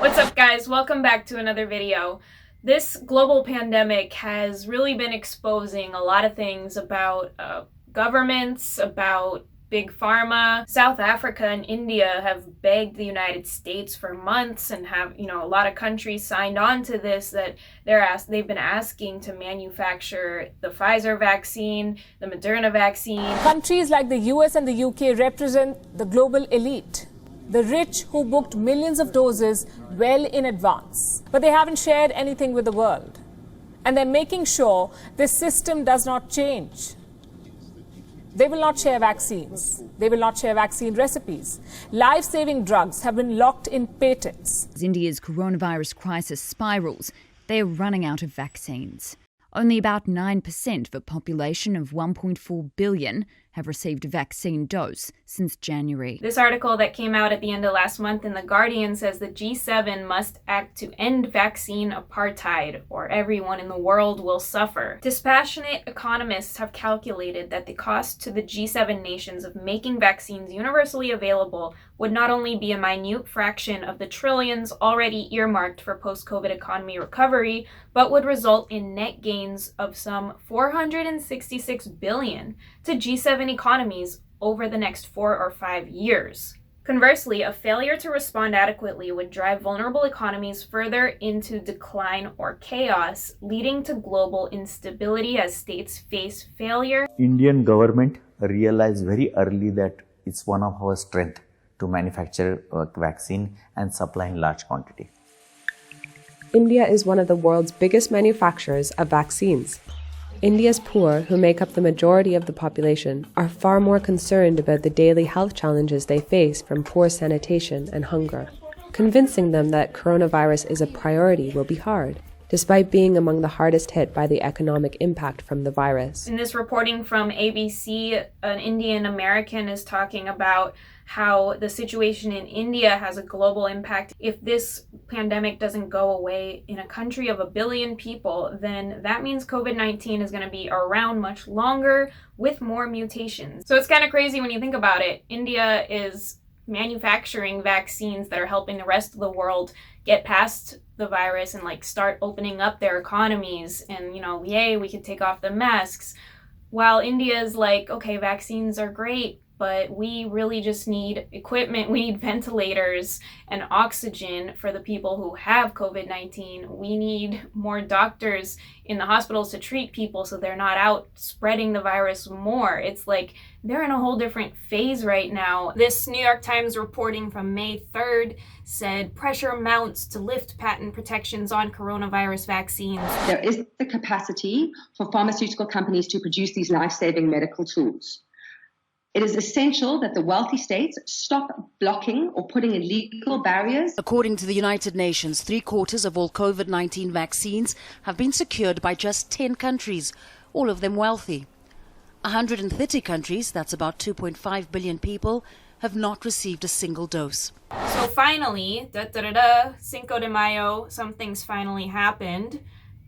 What's up, guys? Welcome back to another video. This global pandemic has really been exposing a lot of things about governments, about big pharma. South Africa and India have begged the United States for months and have, a lot of countries signed on to this that they've been asking to manufacture the Pfizer vaccine, the Moderna vaccine. Countries like the US and the UK represent the global elite, the rich who booked millions of doses well in advance. But they haven't shared anything with the world. And they're making sure this system does not change. They will not share vaccines. They will not share vaccine recipes. Life-saving drugs have been locked in patents. As India's coronavirus crisis spirals, they are running out of vaccines. Only about 9% of a population of 1.4 billion have received a vaccine dose since January. This article that came out at the end of last month in The Guardian says the G7 must act to end vaccine apartheid, or everyone in the world will suffer. Dispassionate economists have calculated that the cost to the G7 nations of making vaccines universally available would not only be a minute fraction of the trillions already earmarked for post-COVID economy recovery, but would result in net gains of some $466 billion to G7 economies over the next 4 or 5 years. Conversely, a failure to respond adequately would drive vulnerable economies further into decline or chaos, leading to global instability as states face failure. Indian government realized very early that it's one of our strengths to manufacture vaccine and supply in large quantity. India is one of the world's biggest manufacturers of vaccines. India's poor, who make up the majority of the population, are far more concerned about the daily health challenges they face from poor sanitation and hunger. Convincing them that coronavirus is a priority will be hard, despite being among the hardest hit by the economic impact from the virus. In this reporting from ABC, an Indian American is talking about how the situation in India has a global impact. If this pandemic doesn't go away in a country of 1 billion people, then that means COVID-19 is going to be around much longer with more mutations. So it's kind of crazy when you think about it. India is manufacturing vaccines that are helping the rest of the world get past the virus and start opening up their economies, and yay, we could take off the masks, while India is okay, vaccines are great, but we really just need equipment. We need ventilators and oxygen for the people who have COVID-19. We need more doctors in the hospitals to treat people so they're not out spreading the virus more. It's they're in a whole different phase right now. This New York Times reporting from May 3rd said pressure mounts to lift patent protections on coronavirus vaccines. There is the capacity for pharmaceutical companies to produce these life-saving medical tools. It is essential that the wealthy states stop blocking or putting in legal barriers. According to the United Nations, 3/4 of all COVID-19 vaccines have been secured by just 10 countries, all of them wealthy. 130 countries, that's about 2.5 billion people, have not received a single dose. So finally, Cinco de Mayo, something's finally happened.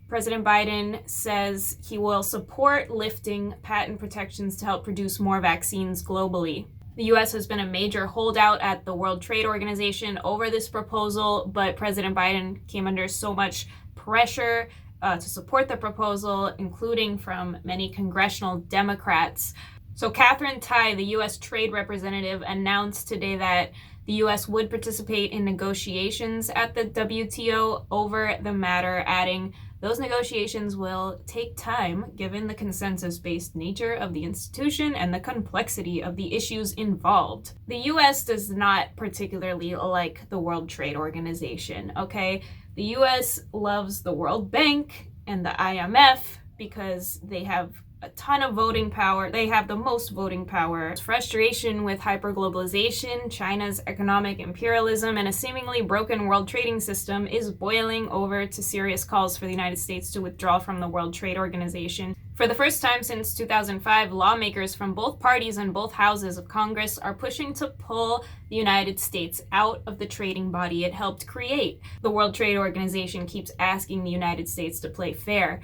President Biden says he will support lifting patent protections to help produce more vaccines globally. The U.S. has been a major holdout at the World Trade Organization over this proposal, but President Biden came under so much pressure to support the proposal, including from many congressional Democrats. So Katherine Tai, the U.S. trade representative, announced today that the U.S. would participate in negotiations at the WTO over the matter, adding, those negotiations will take time given the consensus-based nature of the institution and the complexity of the issues involved. The U.S. does not particularly like the World Trade Organization, okay? The U.S. loves the World Bank and the IMF because they have a ton of voting power. They have the most voting power. Frustration with hyperglobalization, China's economic imperialism, and a seemingly broken world trading system is boiling over to serious calls for the United States to withdraw from the World Trade Organization. For the first time since 2005, lawmakers from both parties and both houses of Congress are pushing to pull the United States out of the trading body it helped create. The World Trade Organization keeps asking the United States to play fair.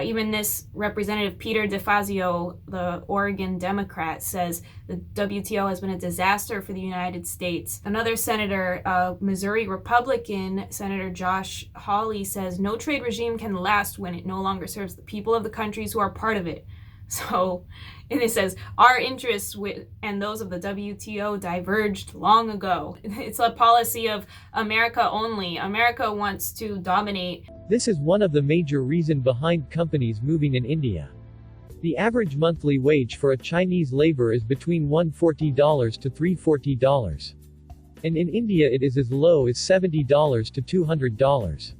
Even this Representative Peter DeFazio, the Oregon Democrat, says the WTO has been a disaster for the United States. Another senator, Missouri Republican, Senator Josh Hawley, says no trade regime can last when it no longer serves the people of the countries who are part of it. So, and it says, our interests and those of the WTO diverged long ago. It's a policy of America only. America wants to dominate. This is one of the major reasons behind companies moving in India. The average monthly wage for a Chinese labor is between $140 to $340. And in India it is as low as $70 to $200.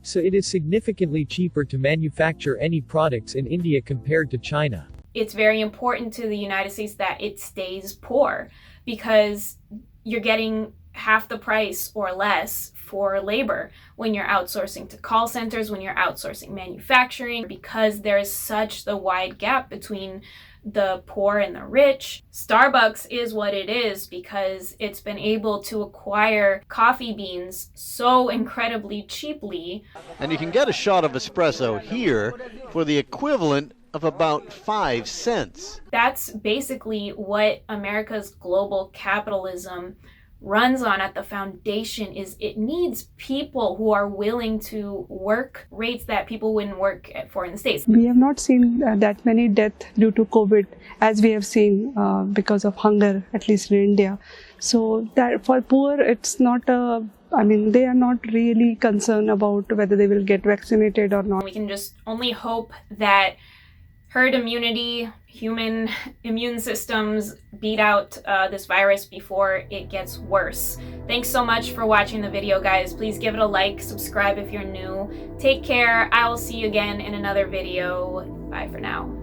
So it is significantly cheaper to manufacture any products in India compared to China. It's very important to the United States that it stays poor because you're getting half the price or less for labor when you're outsourcing to call centers, when you're outsourcing manufacturing, because there is such the wide gap between the poor and the rich. Starbucks is what it is because it's been able to acquire coffee beans so incredibly cheaply. And you can get a shot of espresso here for the equivalent of about 5 cents. That's basically what America's global capitalism runs on at the foundation. Is it needs people who are willing to work rates that people wouldn't work for in the States. We have not seen that many deaths due to COVID as we have seen because of hunger, at least in India. So that for poor, it's not they are not really concerned about whether they will get vaccinated or not. We can just only hope that herd immunity, human immune systems beat out this virus before it gets worse. Thanks so much for watching the video, guys. Please give it a like, subscribe if you're new. Take care. I will see you again in another video. Bye for now.